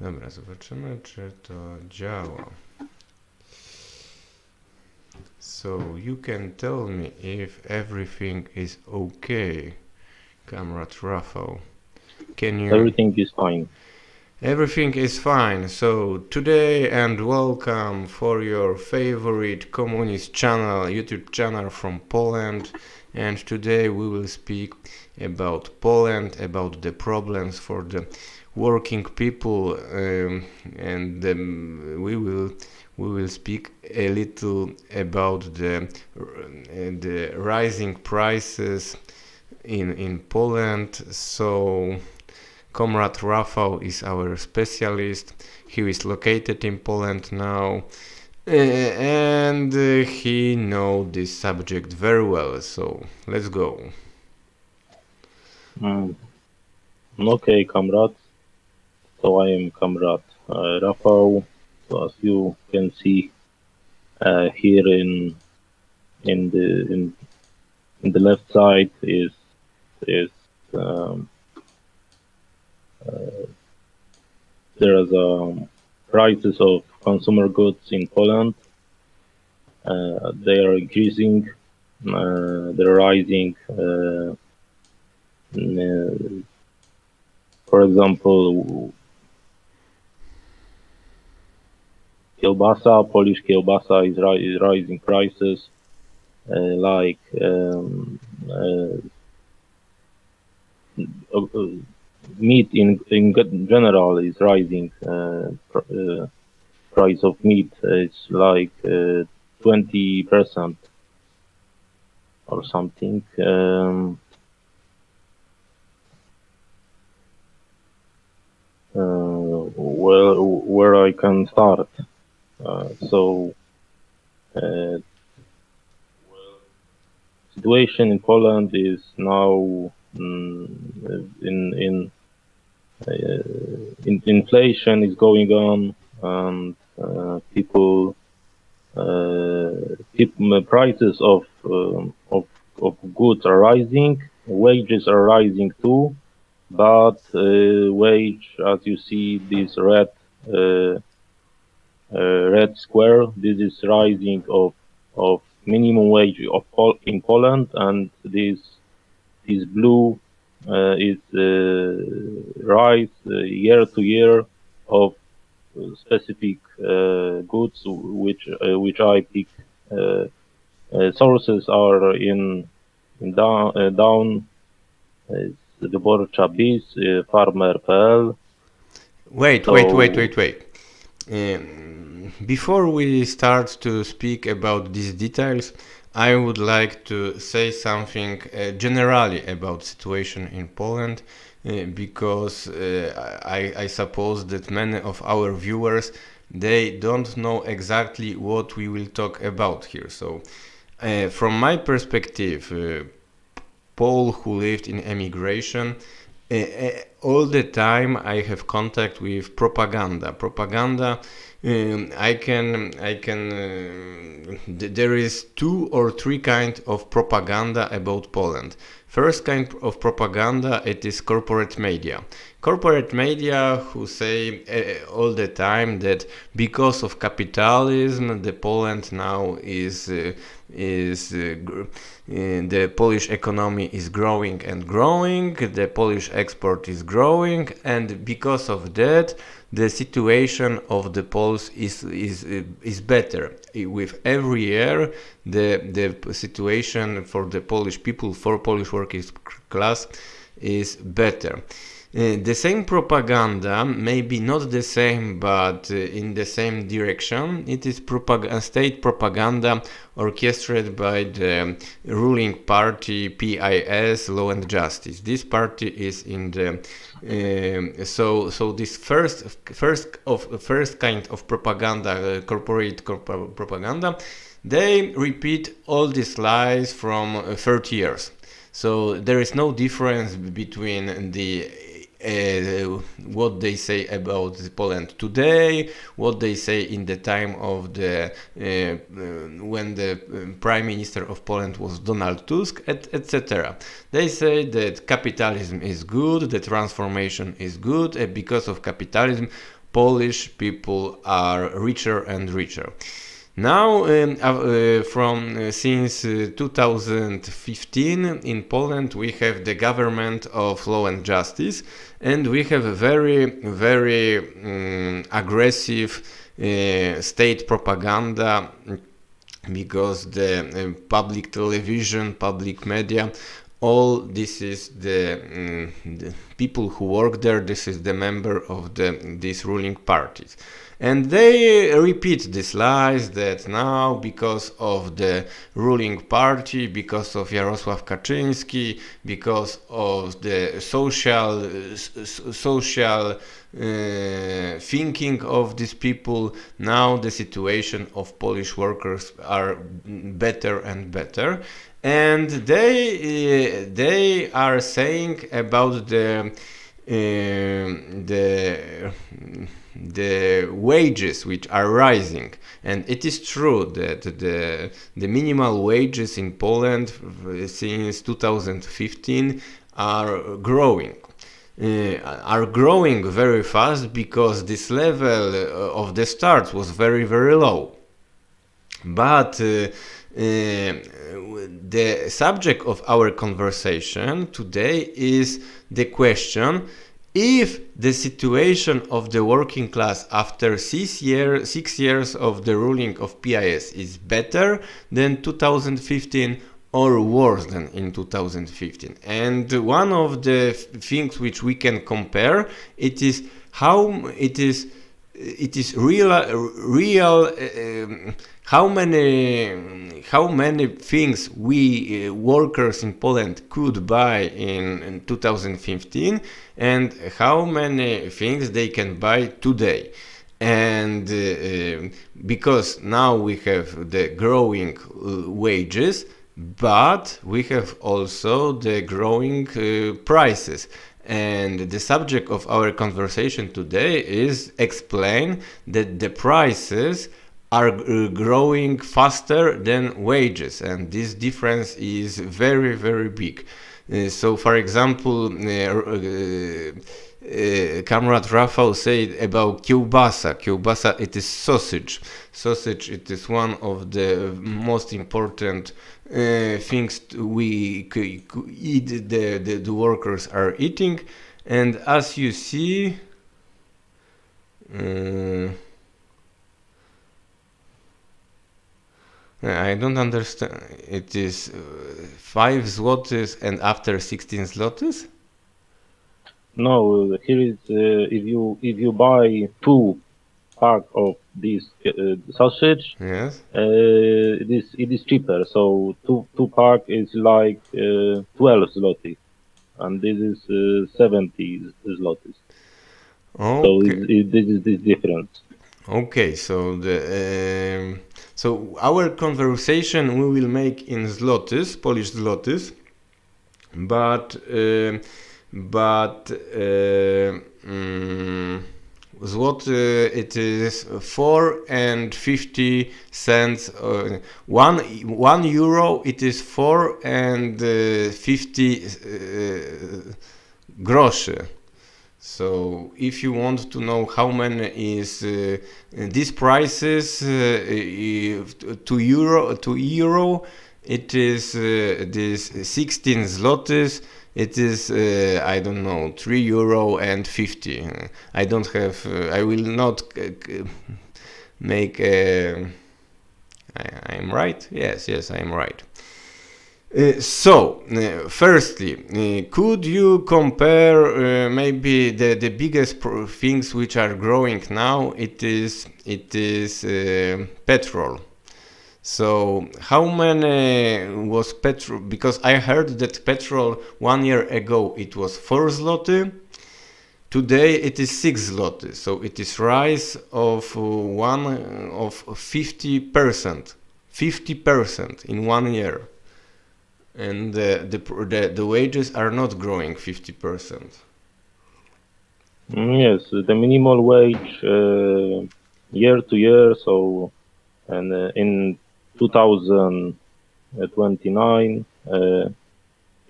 Dobra, zobaczymy, czy to działa. So you can tell me if everything is okay, Comrade Rafal. Can you? Everything is fine. Everything is fine. So today and welcome for your favorite communist channel, YouTube channel from Poland. And today we will speak about Poland, about the problems for the working people, and we will speak a little about the rising prices in Poland. So Comrade Rafal is our specialist. He is located in Poland now, and he knows this subject very well. So let's go. Okay, comrade. So I am Comrade Rafal. So as you can see here in the left side is there is prices of consumer goods in Poland. They are increasing. They're rising. For example, kielbasa, Polish kielbasa is rising prices. Meat in general is rising. Price of meat is like 20% or something. Where I can start. Situation in Poland is now inflation is going on, and prices of goods are rising, wages are rising too, but wage, as you see, this red square, this is rising of minimum wage in Poland, and this blue is rise year to year of specific goods, which I pick. Sources are in down Wyborcza BIS, farmer.pl. Wait. Before we start to speak about these details, I would like to say something generally about situation in Poland, because I suppose that many of our viewers, they don't know exactly what we will talk about here. So from my perspective, Paul who lived in emigration, all the time I have contact with propaganda. There is 2 or 3 kind of propaganda about Poland. First kind of propaganda, it is corporate media. Corporate media who say all the time that because of capitalism, the Poland now the Polish economy is growing and growing, the Polish export is growing, and because of that, the situation of the Poles is better. With every year, the situation for the Polish people, for Polish working class, is better. The same propaganda, maybe not the same, but in the same direction. It is state propaganda orchestrated by the ruling party PIS, Law and Justice. This party is in the so this first kind of propaganda, corporate propaganda, they repeat all these lies from 30 years. So there is no difference between the what they say about Poland today, what they say in the time of the when the Prime Minister of Poland was Donald Tusk, etc. They say that capitalism is good, the transformation is good, and because of capitalism, Polish people are richer and richer. Now, since 2015 in Poland, we have the government of law and justice, and we have a very, very aggressive state propaganda, because the public television, public media, all this is the people who work there. This is the member of these ruling parties. And they repeat these lies that now, because of the ruling party, because of Jarosław Kaczyński, because of the social thinking of these people, now the situation of Polish workers are better and better. And they are saying about the wages which are rising. And it is true that the minimal wages in Poland since 2015 are growing. Are growing very fast, because this level of the start was very, very low. But the subject of our conversation today is the question: if the situation of the working class after 6 years of the ruling of PIS is better than 2015 or worse than in 2015. And one of the things which we can compare, it is how it is real how many things we workers in Poland could buy in 2015, and how many things they can buy today. And because now we have the growing wages, but we have also the growing prices. And the subject of our conversation today is explain that the prices are growing faster than wages, and this difference is very, very big. So, for example, Comrade Rafal said about kiełbasa. Kiełbasa, it is sausage. Sausage, it is one of the most important things we eat, the workers are eating. And as you see, I don't understand. It is 5 zlotys and after 16 zlotys? No, here is if you buy 2 pack of this sausage, Yes. it is cheaper. So two pack is like 12 zloty, and this is 70 zlotys. Okay. So this is this difference. Okay, so so our conversation we will make in zlotys, Polish zlotys, but zloty it is 4.50. 1 euro it is 4.50 groszy. So if you want to know how many is these prices to euro, it is this 16 zlotys. It is I don't know, €3.50. I don't have. I will not make. I'm right. Yes, I'm right. Firstly, could you compare maybe the biggest things which are growing now? It is petrol. So how many was petrol? Because I heard that petrol 1 year ago it was 4 zloty. Today it is 6 zloty. So it is rise of 50%. 50% in 1 year. And the wages are not growing 50%. Yes, the minimal wage year to year. So, and in 2029,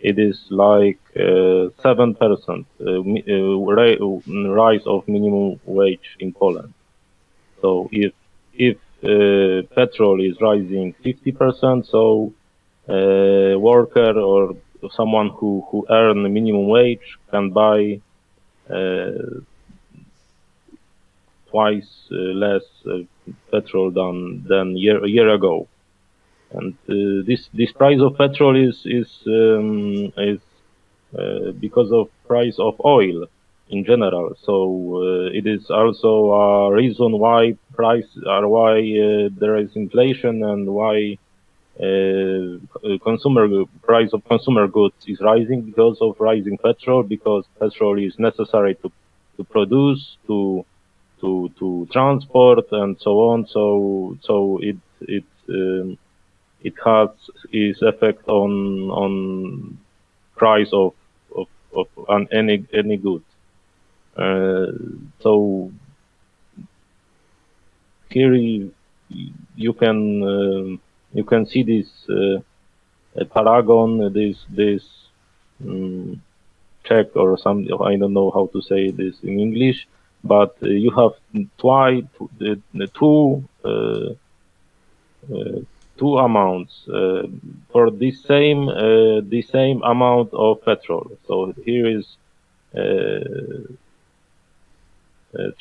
it is like 7% rise of minimum wage in Poland. So if petrol is rising 50%, so worker or someone who earn minimum wage can buy twice less petrol than a year ago. And this price of petrol is because of price of oil in general. So it is also a reason why there is inflation and why consumer price of consumer goods is rising because of rising petrol, because petrol is necessary to produce, to transport and so on. So it has its effect on price of any good. So here you can see this paragon, this check or something. I don't know how to say this in English, but you have two amounts for the same amount of petrol. So here is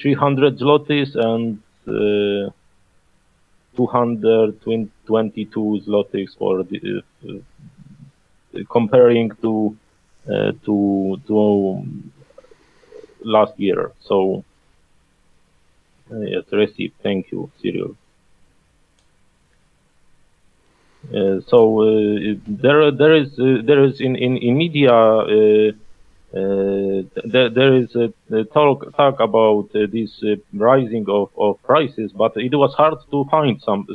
300 zlotys and 222 zlotys for the comparing to last year. So yes, receipt. Thank you, Cyril. So there is in media there is a talk about this rising of prices, but it was hard to find some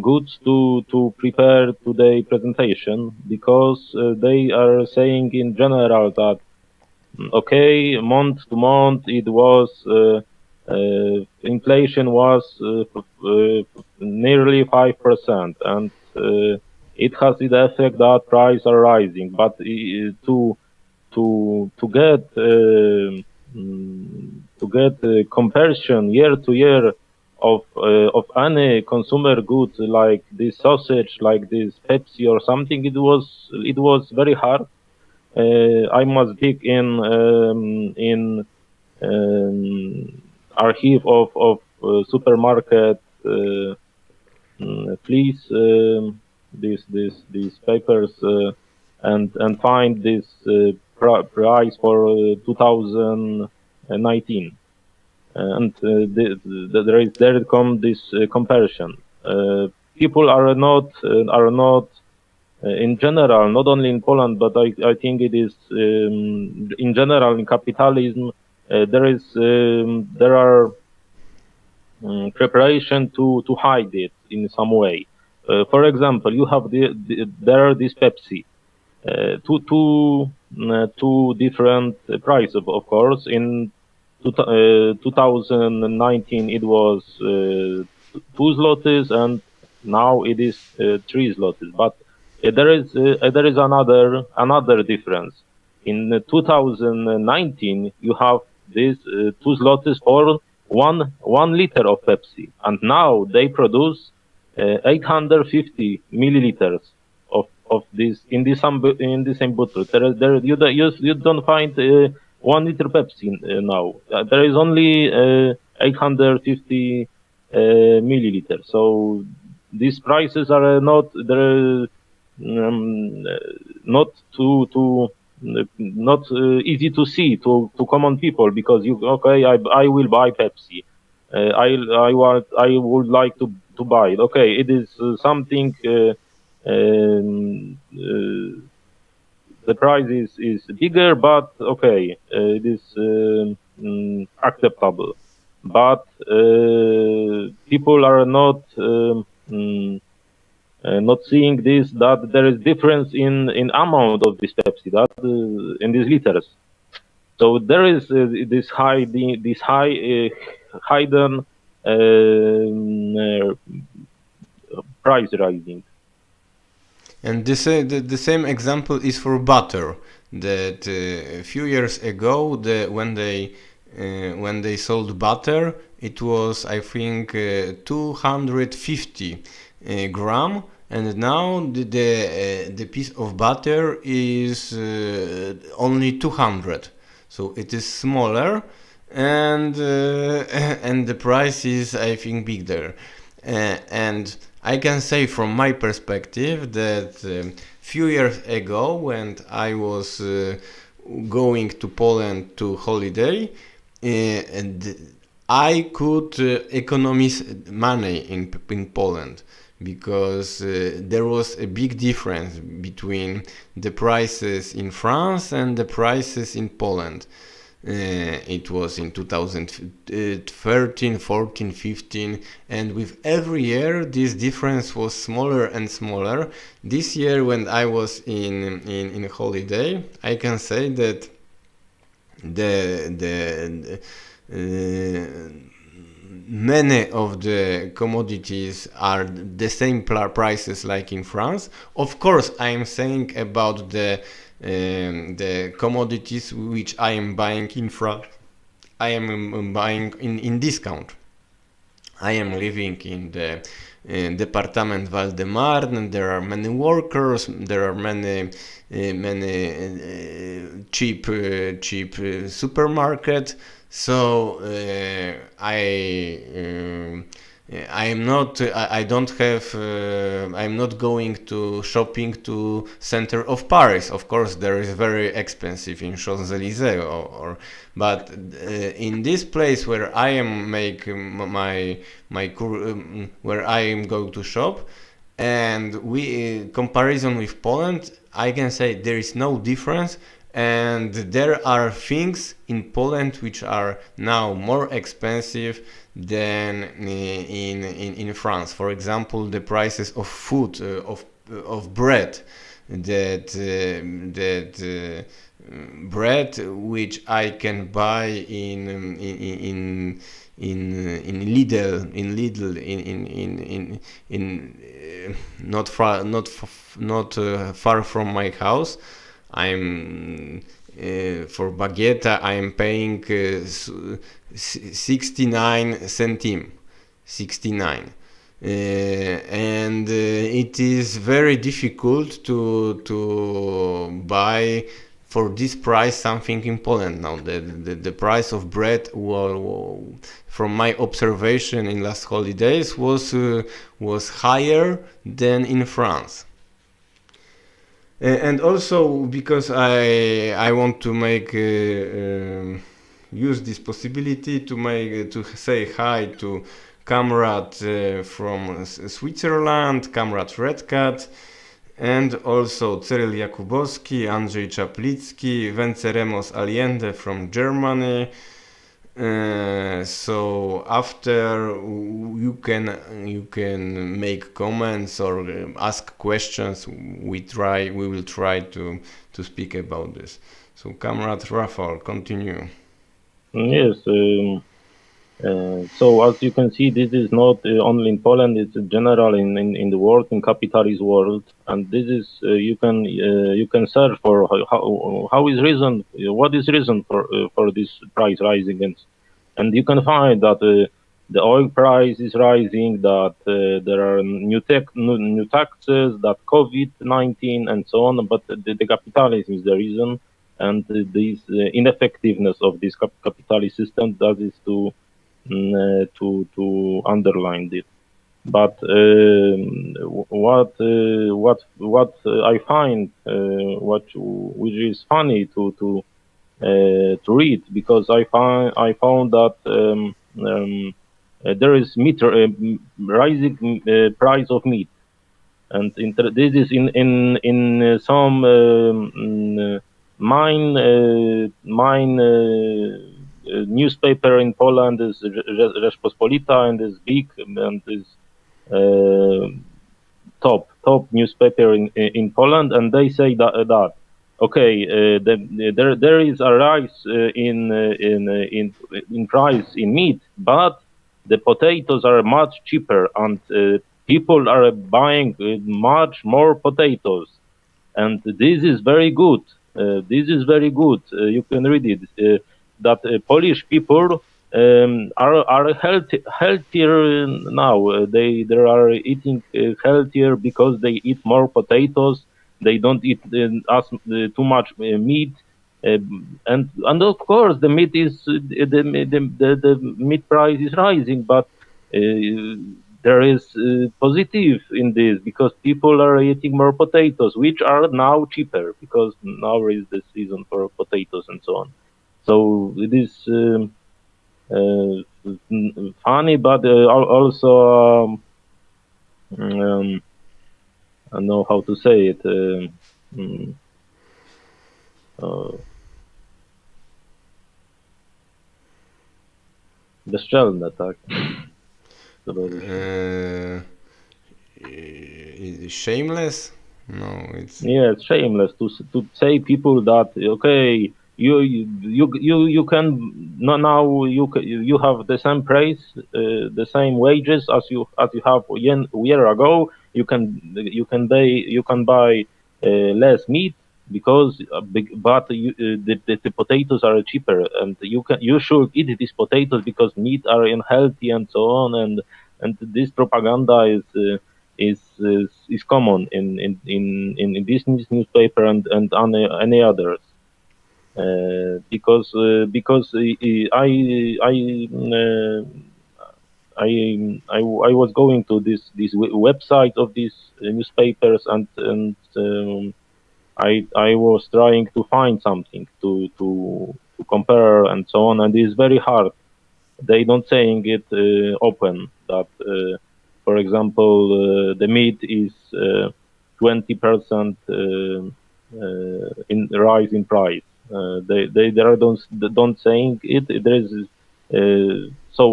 goods to prepare today presentation, because they are saying in general that okay, month to month it was inflation was nearly 5%, and it has the effect that prices are rising. But to get comparison year to year of any consumer goods like this sausage, like this Pepsi or something, it was very hard. I must dig in archive of supermarket please these papers and find this price for 2019, and there come this comparison. People are not in general, not only in Poland, but I think it is in general in capitalism. There are preparation to hide it in some way. For example, you have there this Pepsi, two different prices, of course. In 2019 it was 2 zlotys, and now it is 3 zlotys. But there is another difference. In 2019 you have this 2 zlotys for one liter of Pepsi, and now they produce 850 milliliters of this in the same bottle. You don't find 1 liter Pepsi now. There is only 850 milliliters. So these prices are not not easy to see to common people, because I will buy Pepsi. I would like to buy it. Okay, it is something. The price is bigger, but okay, it is acceptable. But people are not seeing this, that there is difference in amount of this Pepsi, that in these liters. So there is this hidden price rising. And the same example is for butter. That a few years ago, when they sold butter, it was I think 250 gram, and now the piece of butter is only 200. So it is smaller, and and the price is I think bigger. And I can say from my perspective that few years ago, when I was going to Poland to holiday, and I could economize money in Poland, because there was a big difference between the prices in France and the prices in Poland. It was in 2013, 14, 15, and with every year this difference was smaller and smaller. This year, when I was in holiday, I can say that the many of the commodities are the same prices like in France. Of course, I am saying about the commodities which I am buying in France. I am buying in discount. I am living in the department Val-de-Marne, and there are many workers. There are many cheap supermarket. So I am not. I don't have. I'm not going to shopping to center of Paris. Of course, there is very expensive in Champs-Élysées, but in this place where I am make where I am going to shop, and we comparison with Poland, I can say there is no difference. And there are things in Poland which are now more expensive than in France. For example, the prices of food, of bread, that bread which I can buy in Lidl, not far from my house. I'm for baguette I am paying 69 centime, 69. And it is very difficult to buy for this price something in Poland now. The price of bread, from my observation in last holidays, was higher than in France. And also because I want to make use this possibility to say hi to Comrade from Switzerland, Comrade Red Cat, and also Cyril Jakubowski, Andrzej Czaplicki, Venceremos Allende from Germany. So after you can make comments or ask questions. We will try to speak about this. So Comrade Rafal, continue. Yes. So as you can see, this is not only in Poland; it's general in the world, in capitalist world. And this is you can search for how is reason, what is reason for this price rising, and you can find that the oil price is rising, that there are new taxes, that COVID-19 and so on. But the capitalism is the reason, and this ineffectiveness of this capitalist system that is to underline it. But what I find which is funny to read, because I found that there is rising price of meat, and this is in some mine newspaper in Poland is Rzeczpospolita, and is big, and is top newspaper in Poland, and they say that okay, there is a rise in price in meat, but the potatoes are much cheaper, and people are buying much more potatoes, and this is very good. This is very good. You can read it. That Polish people are healthier now. They are eating healthier because they eat more potatoes. They don't eat too much meat. And of course the meat is the meat price is rising, but there is positive in this because people are eating more potatoes, which are now cheaper because now is the season for potatoes and so on. So it is funny, but also I don't know how to say it. Mm, uh, Bezczelne, tak? Shameless? No, it's Yeah, it's shameless to say people that okay, you can no, now you have the same price, the same wages as you have a year ago. You can buy less meat because but the potatoes are cheaper, and you should eat these potatoes because meat are unhealthy and so on, and this propaganda is common in this newspaper and on any others. Because I was going to this website of these newspapers, and I was trying to find something to compare and so on, and it's very hard. They don't saying it open that for example the meat is 20% in rise in price. They are don't saying it. There is so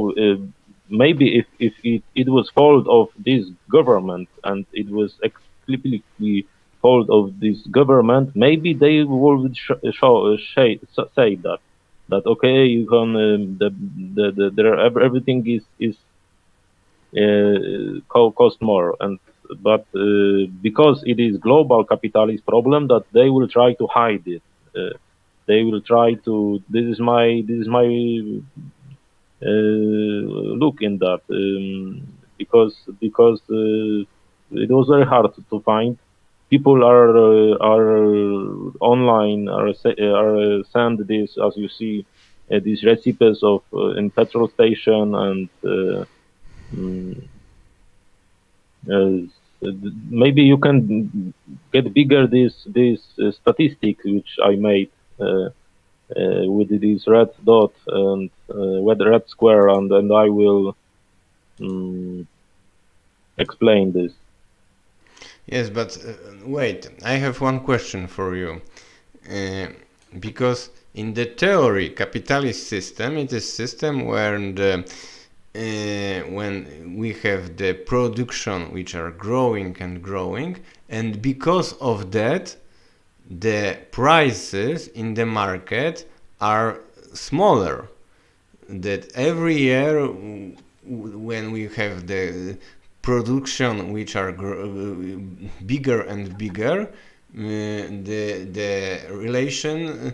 maybe if it was fault of this government and it was explicitly fault of this government, maybe they would say that okay, you can everything is cost more, and but because it is global capitalist problem that they will try to hide it. They will try to. This is my look in that because it was very hard to find. People are online are send this, as you see, these recipes of in petrol station, and mm, maybe you can get bigger this statistic which I made with this red dot and with red square, and I will um, explain this. yes, but wait, I have one question for you. Uh, because in the theory, capitalist system, it is system where when we have the production which are growing and growing, and because of that, the prices in the market are smaller. That every year, when we have the production which are bigger and bigger, the relation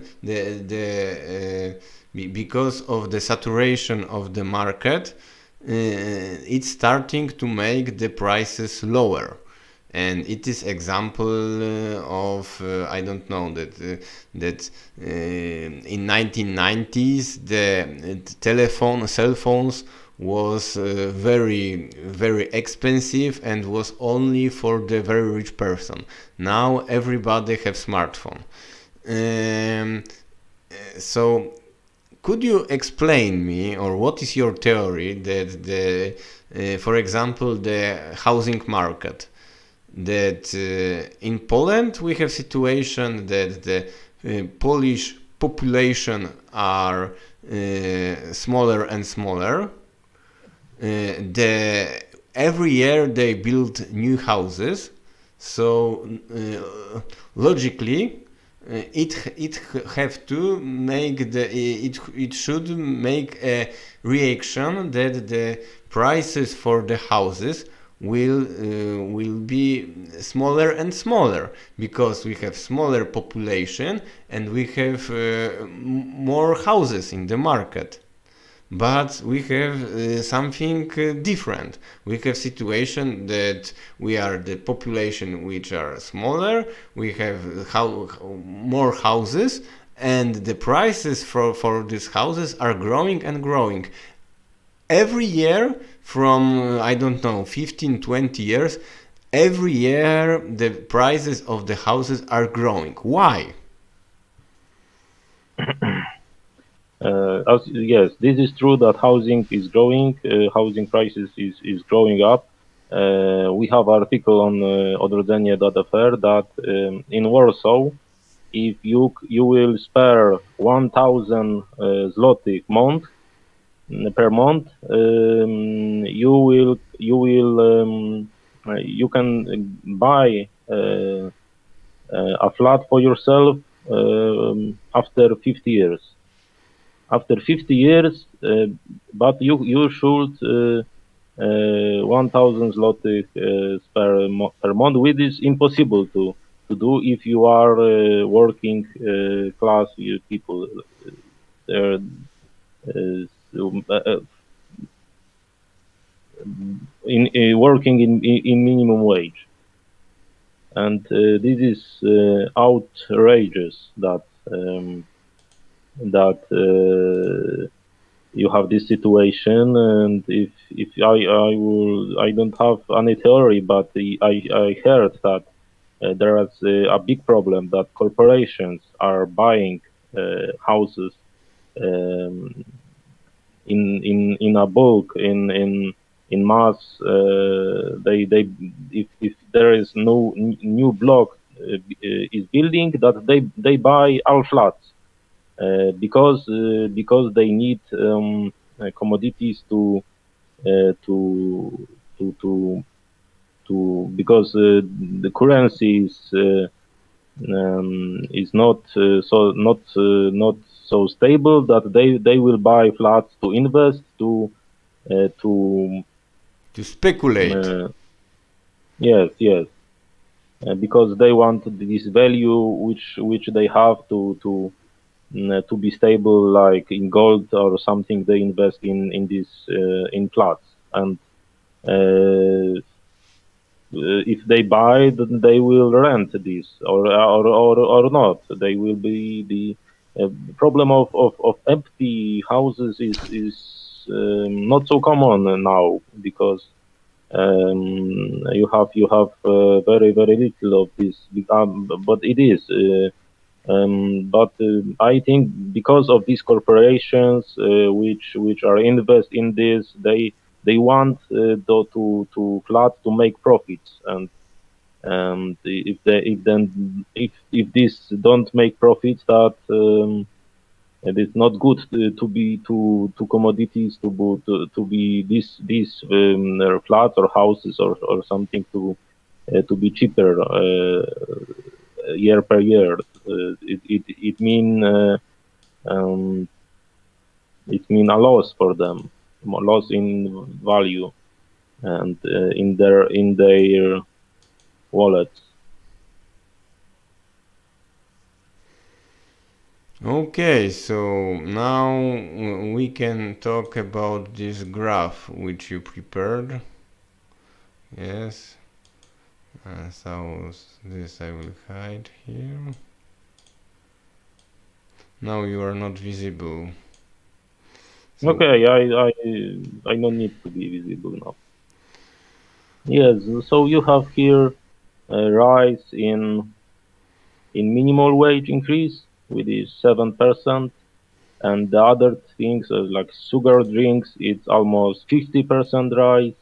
because of the saturation of the market, it's starting to make the prices lower. And it is example of I don't know that in 1990s the telephone cell phones was very expensive and was only for the very rich person. Now everybody have smartphone. um, so could you explain me, or what is your theory that the for example the housing market, that in Poland we have situation that the Polish population are smaller and smaller. Every year they build new houses, so logically it have to make it should make a reaction that the prices for the houses will be smaller and smaller, because we have smaller population and we have more houses in the market. But we have something different. We have situation that we are the population which are smaller, we have more houses, and the prices for these houses are growing and growing every year from I don't know 15-20 years. Every year the prices of the houses are growing. Why? Yes, this is true that housing is growing, housing prices is growing up. We have article on odrodzenie.fr that in Warsaw, if you will spare 1,000 zloty per month, you can buy a flat for yourself after 50 years. After 50 years, but you should 1,000 zloty per month, which is impossible to do if you are working class people. Uh, so, in working in minimum wage, and this is outrageous that that you have this situation. And if I don't have any theory, but I heard that there is a big problem that corporations are buying houses um, in a bulk in mass. They if there is no new block is building, that they buy all flats because they need commodities to to to because the currency is not so stable that they will buy flats to invest uh, to To speculate. yes, because they want this value which they have to be stable, like in gold or something. They invest in this in flats, and if they buy, then they will rent this or not. They will be the problem of empty houses is not so common now, because you have very little of this, but it is. But I think because of these corporations which are invest in this, they want to flat to make profits. And if this don't make profits, that it is not good to commodities to be these flats or houses or something to be cheaper year per year. It um, mean a loss for them, loss in value and in their wallets. Okay, so now we can talk about this graph which you prepared. Yes. So this I will hide here. Now you are not visible. So Okay, I don't need to be visible now. Yes, so you have here a rise in minimal wage increase, which is 7%, and the other things like sugar drinks, it's almost 50% rise.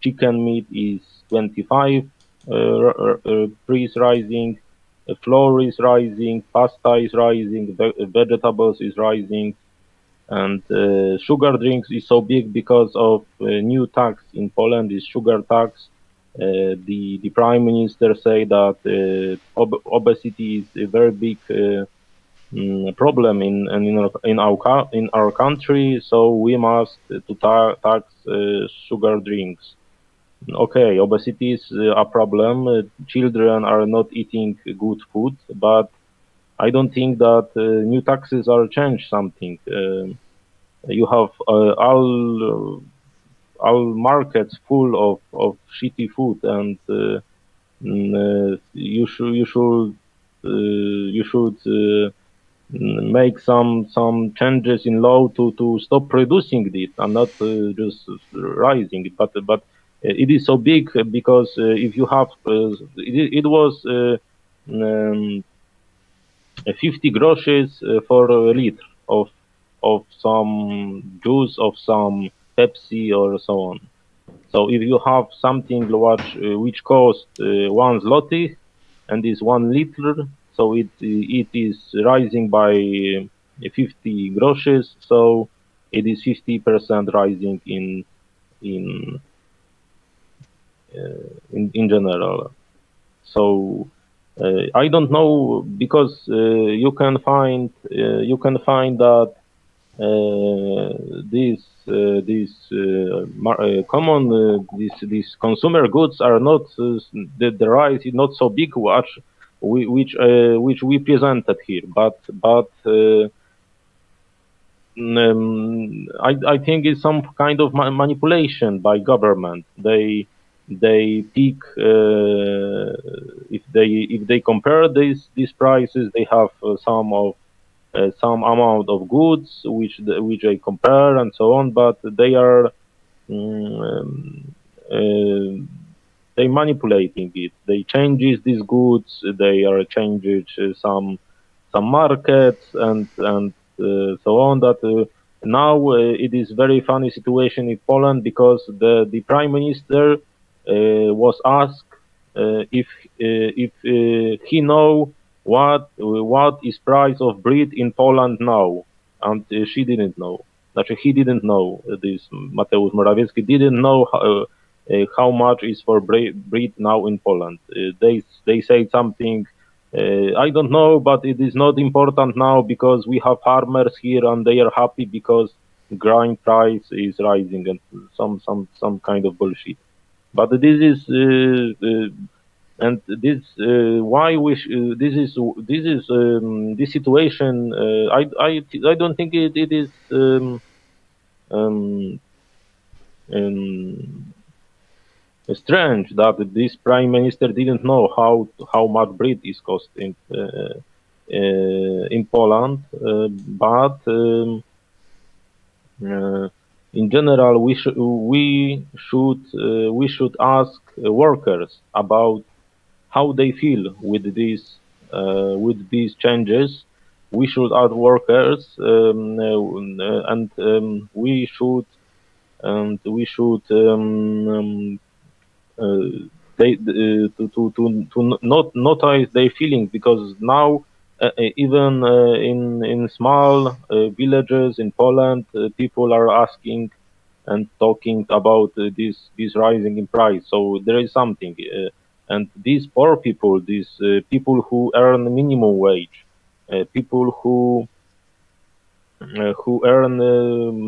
Chicken meat is 25 price rising. Flour is rising, pasta is rising, vegetables is rising, and sugar drinks is so big because of new tax in Poland, is sugar tax. The prime minister say that obesity is a very big problem in our country, so we must to tax sugar drinks. Okay, obesity is a problem. Children are not eating good food, but I don't think that new taxes are change something. You have all markets full of shitty food, and you should make some changes in law to stop producing this and not just rising it. But it is so big because if you have it was um, 50 groszy for a liter of some juice, of some Pepsi or so on. So if you have something which costs 1 zloty and is 1 liter, so it is rising by 50 groszy. So it is 50% rising in in general. So I don't know because you can find that common these consumer goods are not the rise is not so big which we presented here, but I think it's some kind of manipulation by government. They pick if they compare these prices, they have some amount of goods which they compare and so on, but they are mm, they manipulating it. They changes these goods. They are changing some markets and so on. That now it is very funny situation in Poland because the prime minister was asked if he know what is price of bread in Poland now, and she didn't know. Actually, he didn't know. This Mateusz Morawiecki didn't know how much is for bread now in Poland. They say something. I don't know, but it is not important now because we have farmers here and they are happy because grain price is rising and some kind of bullshit. But this is and this why we this situation. I don't think it is um, um, strange that this prime minister didn't know how much bread is costing in Poland, but uh, in general we should ask workers about how they feel with these changes. We should ask workers, and uh, to not notice their feelings because now even in small villages in Poland, people are asking and talking about this rising in price. So there is something, and these poor people, these people who earn minimum wage, people who earn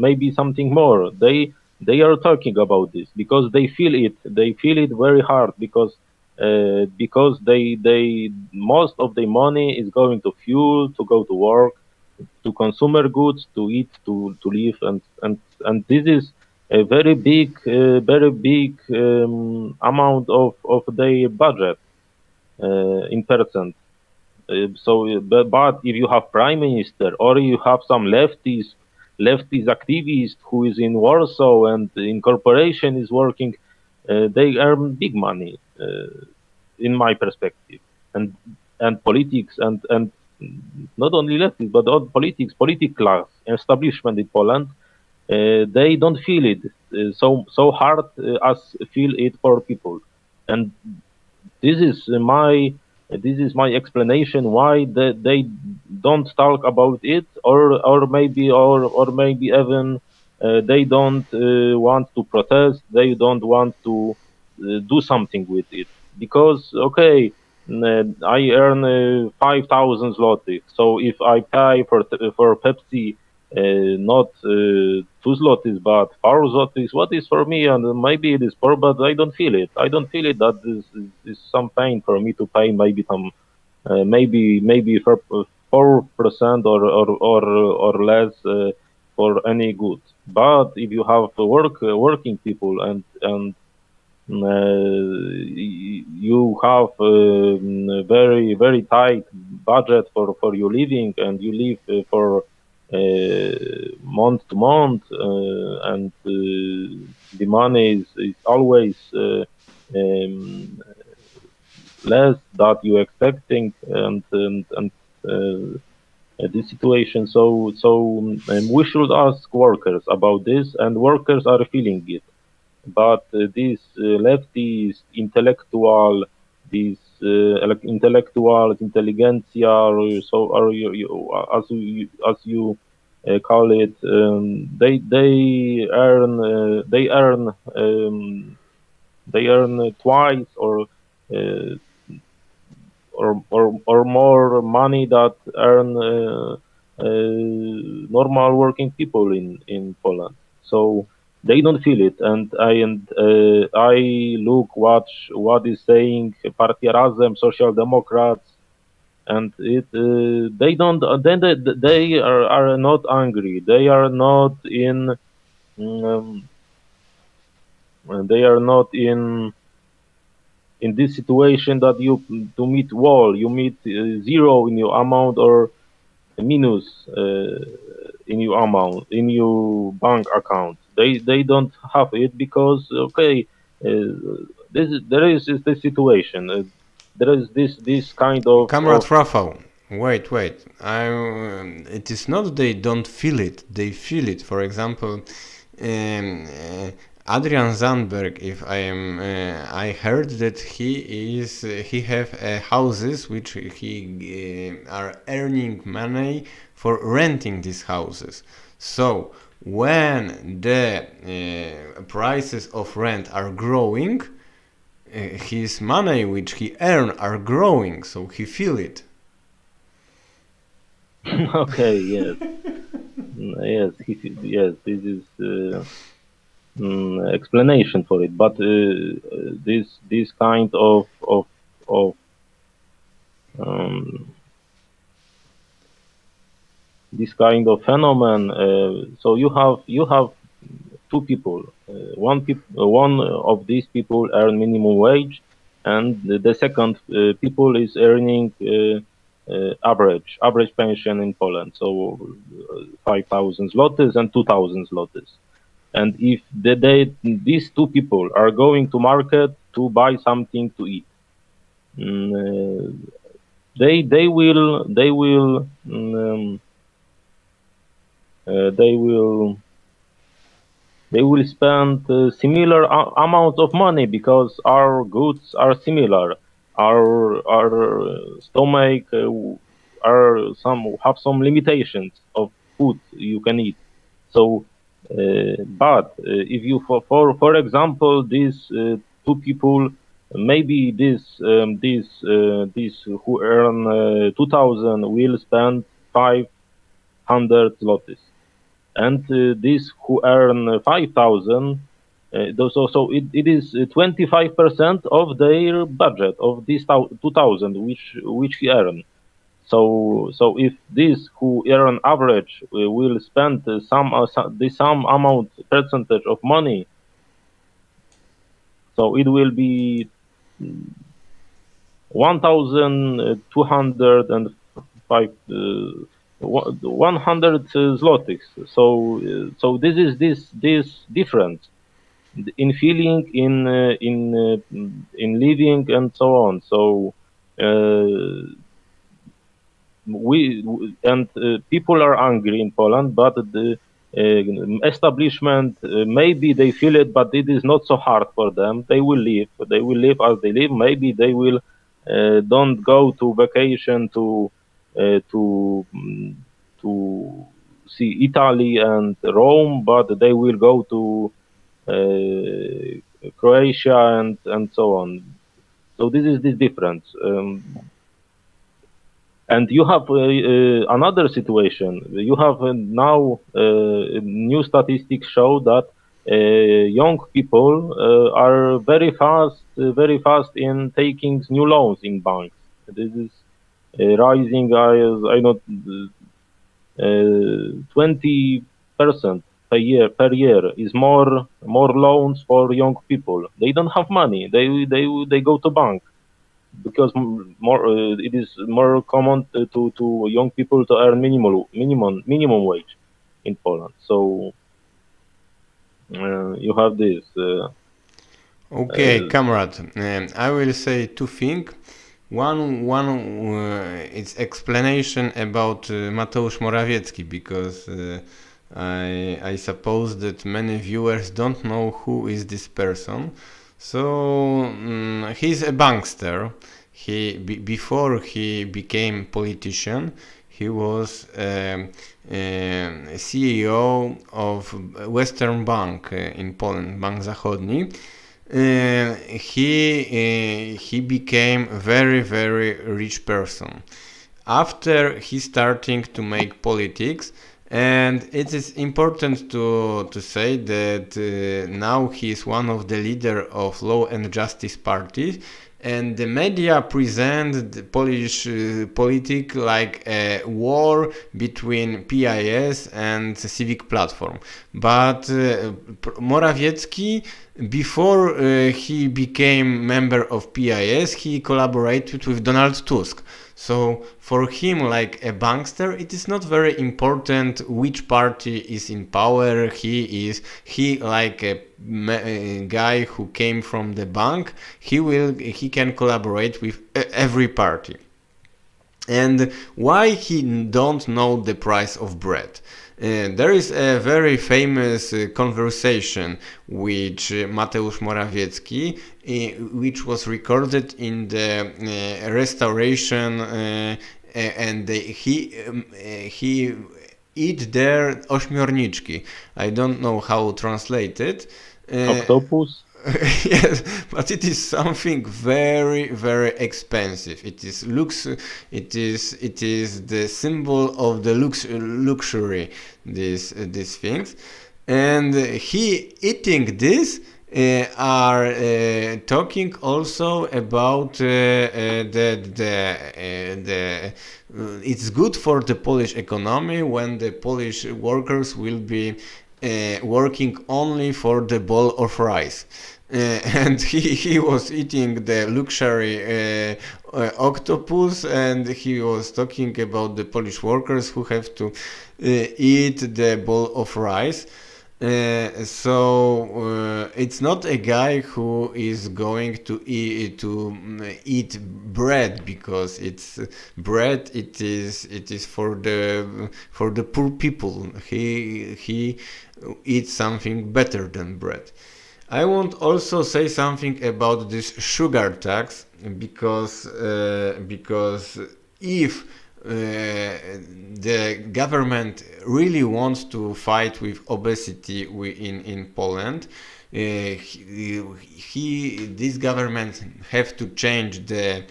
maybe something more, they are talking about this because they feel it. They feel it very hard because they most of their money is going to fuel, to go to work, to consumer goods, to eat, to live, and this is a very big amount of their budget in percent. But if you have prime minister or you have some leftist activist who is in Warsaw and in corporation is working, they earn big money, in my perspective, and politics and not only leftists but all political class establishment in Poland, they don't feel it so hard as feel it for people, and this is my explanation why they don't talk about it, or maybe even they don't want to protest. They don't want to do something with it because okay, I earn 5,000 zloty. So if I pay for Pepsi not 2 zlotys, but 4 zlotys. What is for me, and maybe it is poor, but I don't feel it. I don't feel it that this is some pain for me to pay maybe some maybe 4% or less for any good. But if you have working people and you have very tight budget for your living, and you live for month to month, and the money is always um, less that you expecting, and this situation. So we should ask workers about this, and workers are feeling it. But these leftist intellectual, these intellectuals, intelligentsia, or so are as you call it, they earn twice uh, or more money that earn normal working people in Poland. So they don't feel it, and I look what is saying Partia Razem, Social Democrats, and it they don't then they are not angry. They are not in um, they are not in this situation that you to meet wall, you meet zero in your amount or minus in your amount in your bank account. They don't have it because okay, there is this situation. There is this kind Comrade of Rafal, wait. It is not they don't feel it; they feel it. For example, Adrian Zandberg, if I am, I heard that he have houses which he are earning money for renting these houses. So when the prices of rent are growing, his money which he earn are growing, so he feel it. okay, yes. Yes, yes, this is explanation for it. But this kind of um, this kind of phenomenon. So you have two people. One of these people earn minimum wage, and the second people is earning average pension in Poland. So 5,000 zlotys and 2,000 zlotys. And if these two people are going to market to buy something to eat, mm, they will spend similar amount of money because our goods are similar. Our stomach are some have some limitations of food you can eat. So, but if you for example these two people, maybe this who earn 2,000 will spend 500 zlotys, and these who earn 5,000, so it is 25% of their budget of this 2,000 which he earn. So if these who earn average will spend some amount percentage of money, so it will be 1,205 100 zlotys. So this difference in feeling, in living, and so on. So we and people are angry in Poland, but the establishment maybe they feel it, but it is not so hard for them. They will live. They will live as they live. Maybe they will don't go to vacation uh, to mm, to see Italy and Rome, but they will go to Croatia and so on. So this is this difference. And you have another situation. You have now new statistics show that young people are very fast in taking new loans in banks. This is rising as I know 20% per year is more loans for young people. They don't have money. They go to bank because more it is more common to young people to earn minimum wage in Poland. So you have this. Okay, comrade. I will say two things. One, it's explanation about Mateusz Morawiecki because I suppose that many viewers don't know who is this person. So he's a bankster. Before he became politician, he was CEO of Western Bank in Poland, Bank Zachodni. He became very rich person after he starting to make politics, and it is important to say that now he is one of the leader of Law and Justice Party, and the media present the Polish politic like a war between PIS and the Civic Platform. But Morawiecki, before he became member of PIS, he collaborated with Donald Tusk. So for him, like a bankster, it is not very important which party is in power. He like a guy who came from the bank. He can collaborate with every party. And why he don't know the price of bread? There is a very famous conversation which Mateusz Morawiecki, which was recorded in the restauration, and he eat there ośmiorniczki. I don't know how to translate it. Octopus. Yes, but it is something very expensive. It is the symbol of the luxury. These things, and he eating this are talking also about it's good for the Polish economy when the Polish workers will be working only for the bowl of rice. And he was eating the luxury octopus, and he was talking about the Polish workers who have to eat the bowl of rice. So it's not a guy who is going to eat bread, because it's bread. It is for the poor people. He eats something better than bread. I want also say something about this sugar tax, because if the government really wants to fight with obesity in Poland, this government have to change the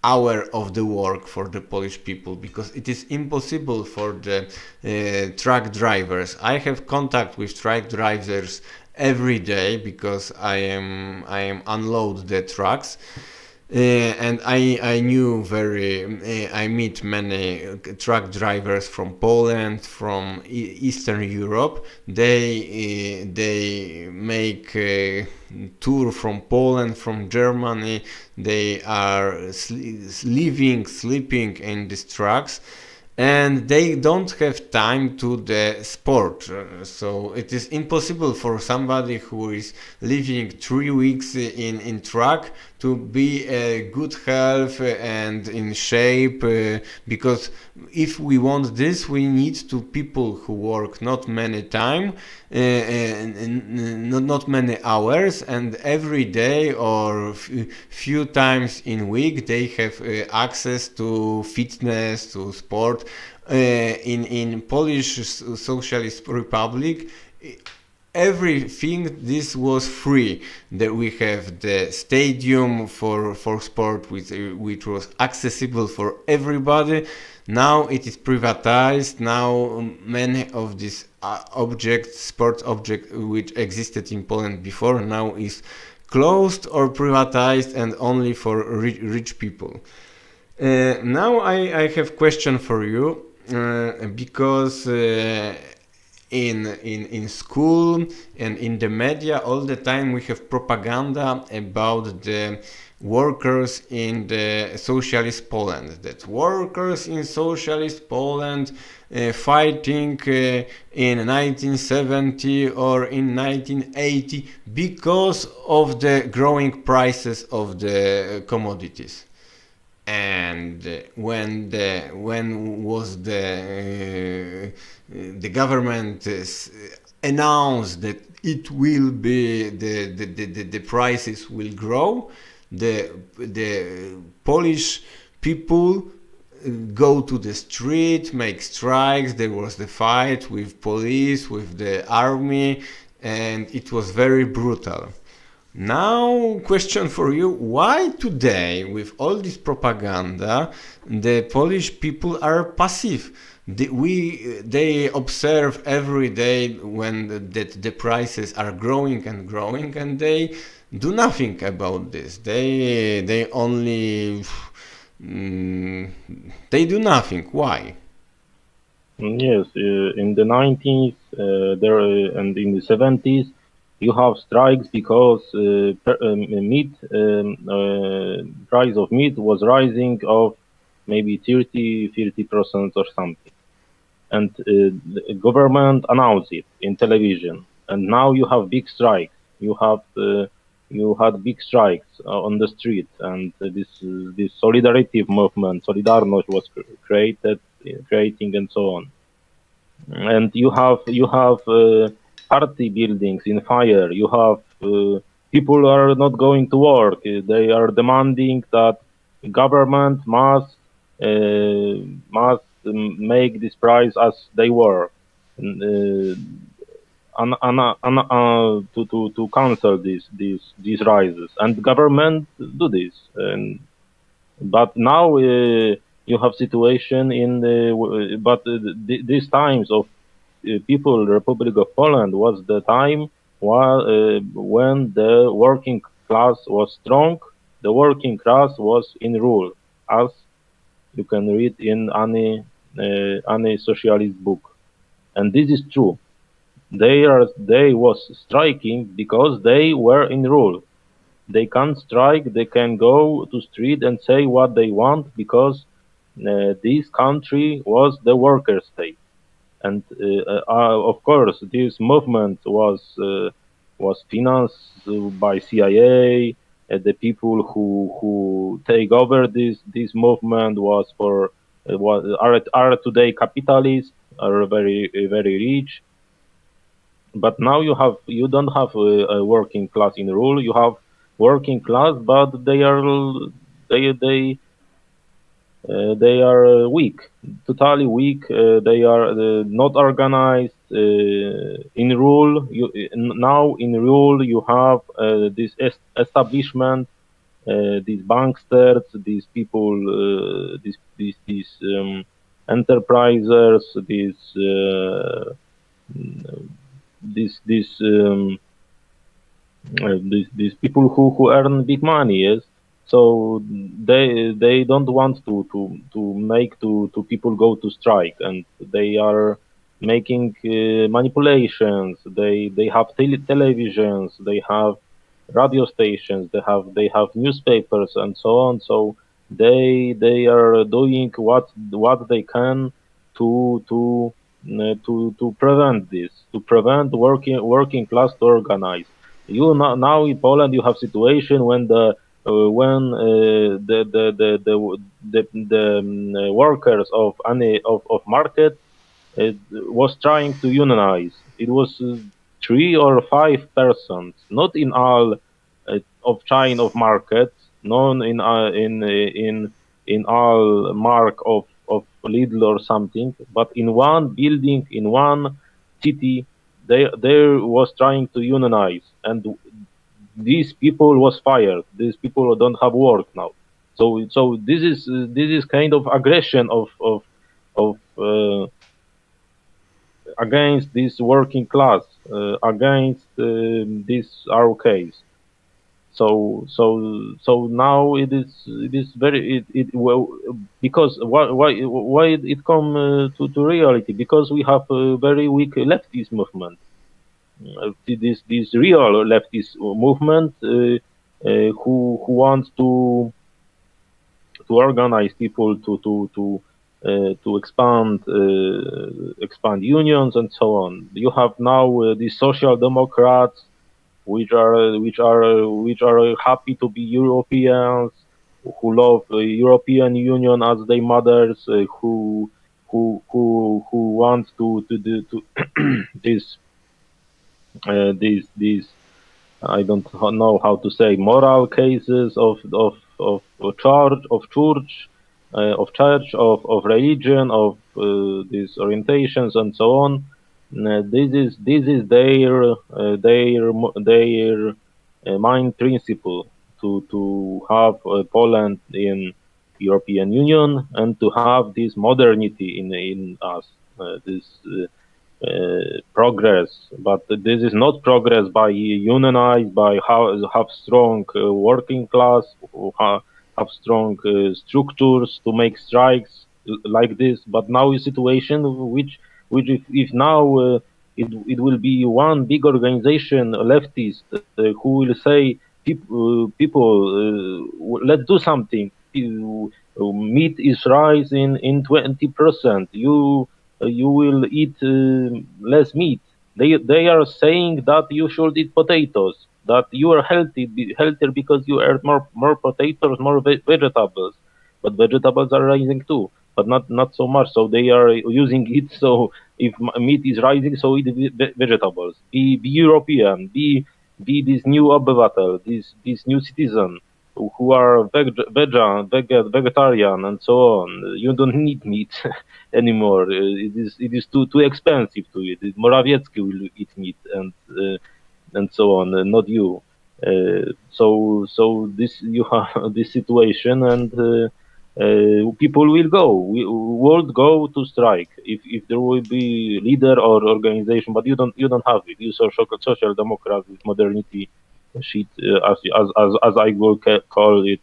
hour of the work for the Polish people, because it is impossible for the truck drivers. I have contact with truck drivers every day because I am unload the trucks. And I meet many truck drivers from Poland, from Eastern Europe. They make a tour from Poland, from Germany. They are sleeping in these trucks, and they don't have time to the sport. So it is impossible for somebody who is living 3 weeks in truck to be a good health and in shape, because if we want this, we need to people who work not many time, not many hours, and every day or few times in week they have access to fitness, to sport. In Polish Socialist Republic, everything this was free. That we have the stadium for sport, which was accessible for everybody. Now it is privatized. Now many of these objects, sports objects, which existed in Poland before, now is closed or privatized and only for rich people. Now I have question for you, because in school and in the media all the time we have propaganda about the workers in the socialist Poland, that workers in socialist Poland fighting in 1970 or in 1980 because of the growing prices of the commodities. And when was the government announced that it will be the prices will grow, the Polish people go to the street, make strikes. There was the fight with police, with the army, and it was very brutal. Now, question for you: why today, with all this propaganda, the Polish people are passive? They observe every day when the prices are growing and growing, and they do nothing about this. They only they do nothing. Why? Yes, in the 90s and in the 70s, you have strikes because meat price of meat was rising of maybe 30% or something, and the government announced it in television. And now you have big strikes. You had big strikes on the street, and this solidarity movement, Solidarność, was creating, and so on. And you have party buildings in fire. You have people are not going to work. They are demanding that government must make this price as they were, uh, to cancel these rises. And government do this. But now you have situation but these times of people Republic of Poland was the time while when the working class was strong. The working class was in rule, as you can read in any socialist book, and this is true. They was striking because they were in rule. They can strike, they can go to street and say what they want, because this country was the worker state. And of course, this movement was financed by CIA. The people who take over this movement was for are today capitalists, are very rich. But now you don't have a working class in rule. You have working class, but they they are weak, totally weak. They are not organized. In rule, now in rule you have this establishment, these banksters, these people, these enterprisers, these people who earn big money. Yes, so they don't want to make to people go to strike, and they are making manipulations. They have televisions, they have radio stations, they have newspapers, and so on. So they are doing what they can to prevent this, to prevent working class to organize. Now in Poland you have situation when the workers of any of market was trying to unionize. It was 3 or 5 persons, not in all of chain of markets, not in all mark of Lidl or something, but in one building in one city. they was trying to unionize, and these people was fired. These people don't have work now. So this is kind of aggression of against this working class, against these ROKs. So now it is very it well, because why it come to reality, because we have a very weak leftist movement. This real leftist movement who wants to organize people to expand unions and so on. You have now the social democrats, which are happy to be Europeans, who love European Union as their mothers, who want to do to this these I don't know how to say, moral cases of church, of religion, of these orientations and so on. This is their main principle, to have Poland in European Union and to have this modernity in us. This progress, but this is not progress by unionize, by have strong working class, have strong structures to make strikes like this. But now is situation which if now it will be one big organization, leftist, who will say people, let's do something. Meat is rising in 20%. You will eat less meat. They are saying that you should eat potatoes, that you are healthier because you eat more potatoes, more vegetables. But vegetables are rising too, but not so much. So they are using it. So if meat is rising, so eat vegetables. Be European. Be this new obyvatel, this new citizen who are vegetarian and so on. You don't need meat anymore. It is too expensive to eat. Morawiecki will eat meat and so on, not you. So this you have this situation, and people will go. World go to strike if there will be leader or organization, but you don't have it. You social democrats with modernity shit, as I will call it,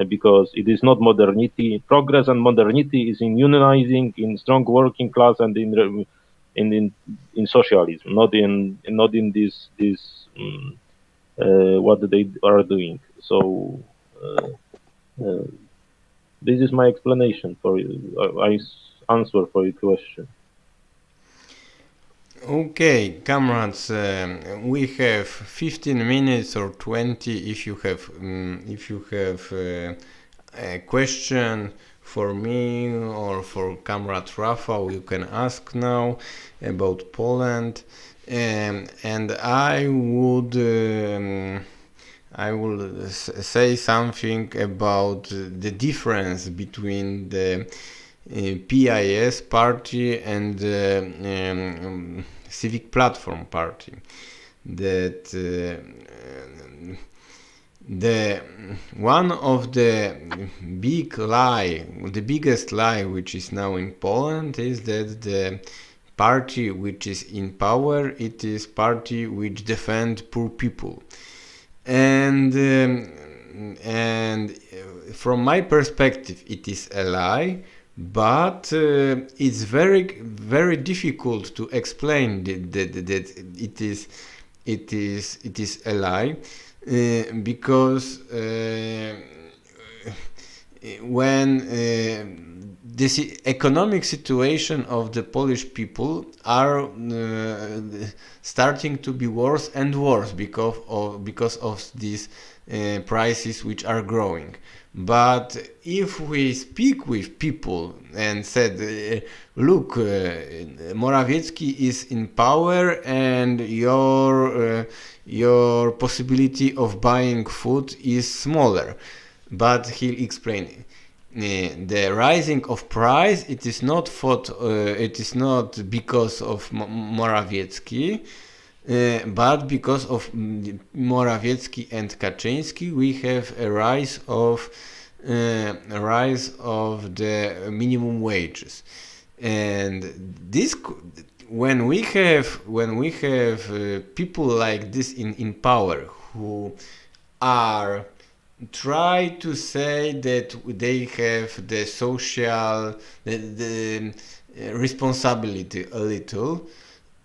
because it is not modernity. Progress and modernity is in unionizing, in strong working class, and in socialism, not in this what they are doing. So uh, this is my explanation for you. Answer for your question. Okay, comrades, we have 15 minutes or 20. If you have a question for me or for Comrade Rafal, you can ask now about Poland. And I will say something about the difference between the PIS party and the Civic Platform party. That the one of the biggest lie which is now in Poland is that the party which is in power, it is party which defend poor people. And from my perspective, it is a lie, but it's very difficult to explain that it is a lie, because when this economic situation of the Polish people are starting to be worse and worse because of these prices which are growing. But if we speak with people and said, look, Morawiecki is in power and your possibility of buying food is smaller, but he'll explain the rising of price, it is not it is not because of Morawiecki, but because of Morawiecki and Kaczyński, we have a rise of the minimum wages, and this when we have people like this in power who are try to say that they have the social the responsibility a little,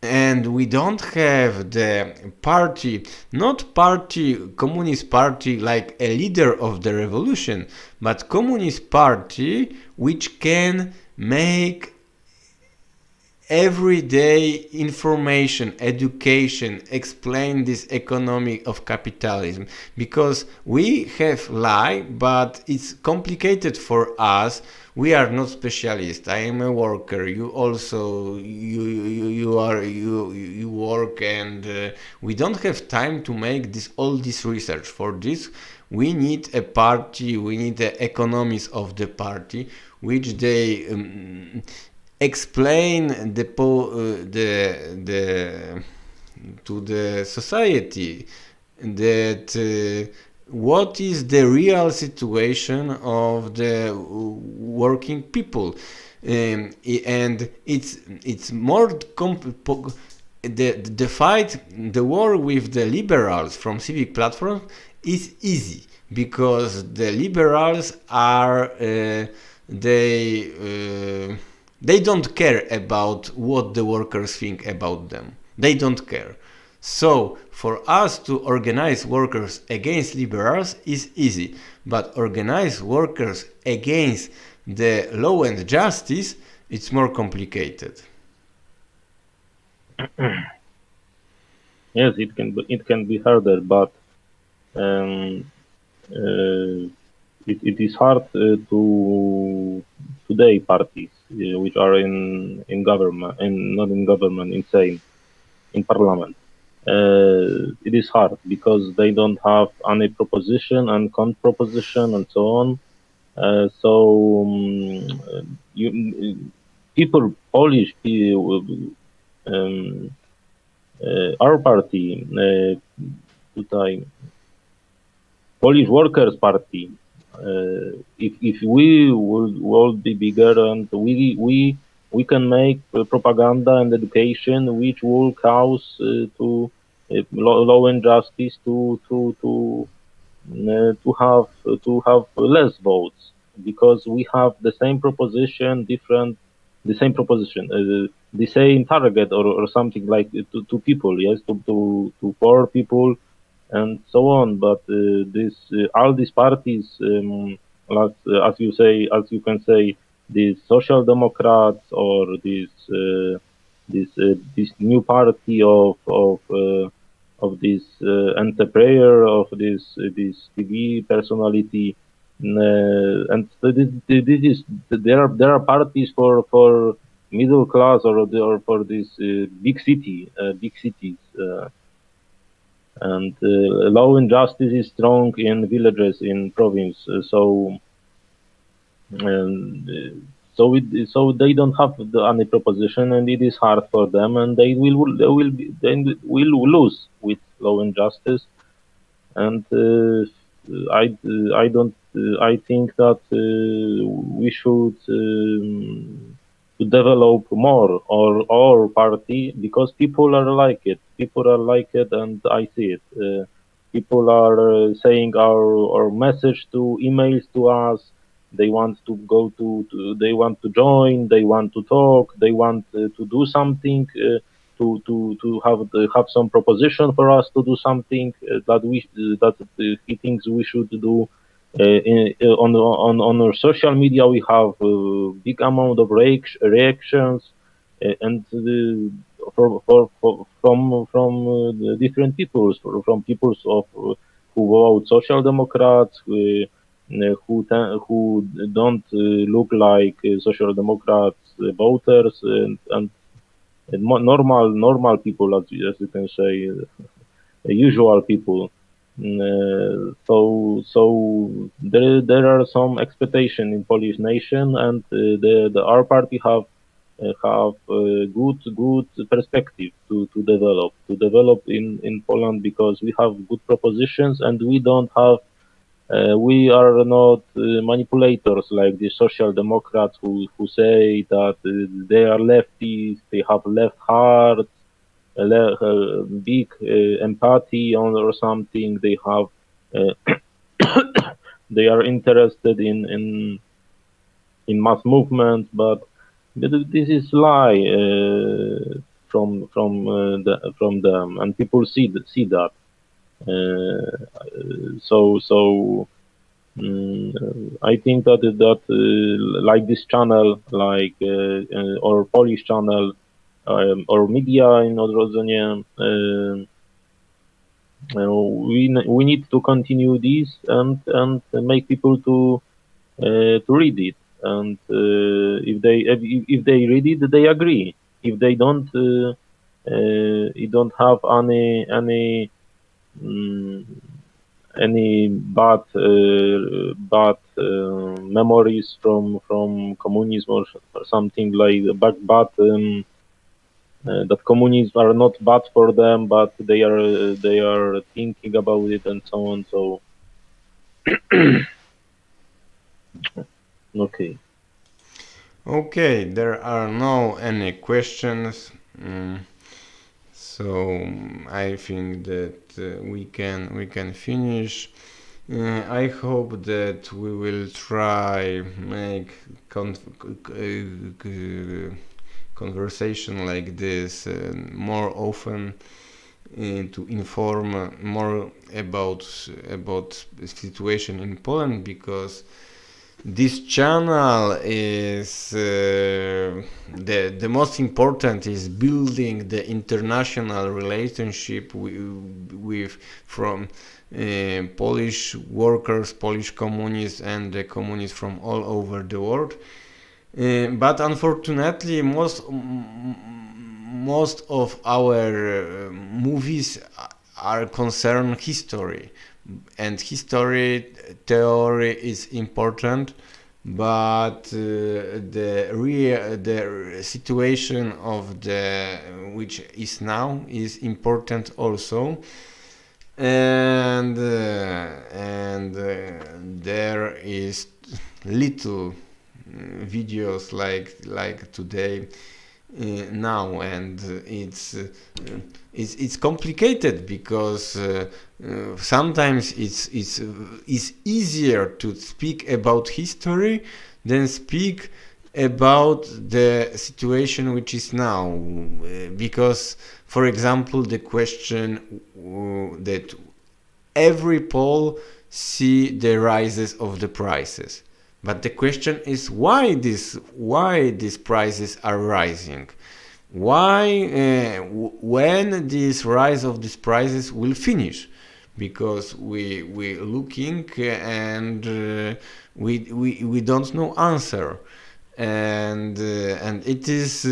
and we don't have the party, not party communist party like a leader of the revolution, but communist party which can make everyday information, education, explain this economy of capitalism, because we have life, but it's complicated for us. We are not specialists. I am a worker. You also you work, and we don't have time to make all this research. For this, we need a party. We need the economists of the party, which they explain to the society that what is the real situation of the working people, and it's more the fight, the war with the liberals from civic platform is easy, because the liberals are they don't care about what the workers think about them. They don't care. So for us to organize workers against liberals is easy, but organize workers against the law and justice, it's more complicated. Yes, it can be harder, but um, it is hard to today parties which are in government and not in government, in parliament. It is hard because they don't have any proposition and counter proposition and so on. People, Polish people, our party, tutaj, Polish Workers' Party, if we would be bigger, and we can make propaganda and education which will cause to law and justice to have less votes, because we have the same proposition, the same target, or something like to people, yes, to poor people and so on. But all these parties, as you can say, these social democrats, or this new party of this entrepreneur, of this TV personality, and this is there are parties for middle class, or for this big cities. And law and justice is strong in villages, in province. So they don't have any proposition, and it is hard for them, and they will lose with law and justice. And I don't. I think that we should to develop more our party, because people are like it. People are like it, and I see it. People are saying our message to emails to us. They want to go they want to join. They want to talk. They want to do something. To have some proposition for us to do something that he thinks we should do. On our social media, we have a big amount of reactions, and from different peoples, from peoples of who vote social democrats, who don't look like social democrats voters, and normal people, as you can say, usual people. So there are some expectation in Polish nation, and the our party have good perspective to develop in Poland, because we have good propositions, and we are not manipulators like the social democrats who say that they are lefties, they have left heart, big empathy on or something. Uh, they are interested in mass movement, but this is lie from them, and people see that. So I think that like this channel, like or Polish channel, or media in Odrodzenie, we need to continue this, and make people to read it. And if they read it, they agree. If they don't, you don't have mm, any bad memories from communism, or something like bad that communism are not bad for them, but they are thinking about it and so on. So okay. Okay, there are no any questions. So I think that we can finish. I hope that we will try make conversation like this more often, to inform more about the situation in Poland, because this channel is the most important is building the international relationship with from Polish workers, Polish communists, and the communists from all over the world. But unfortunately, most of our movies are concern history, and history theory is important, but the situation of the which is now is important also. And there is little videos like today now, and it's complicated, because sometimes it's easier to speak about history than speak about the situation which is now, because, for example, the question that every poll see the rises of the prices, but the question is why these prices are rising, why when this rise of these prices will finish, because we looking, and we don't know answer, and it is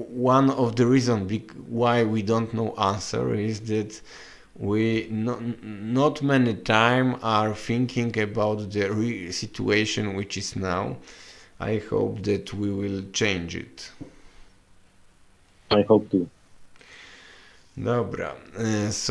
one of the reasons why we don't know answer is that we not many time are thinking about the situation which is now. I hope that we will change it. I hope to. Dobra, so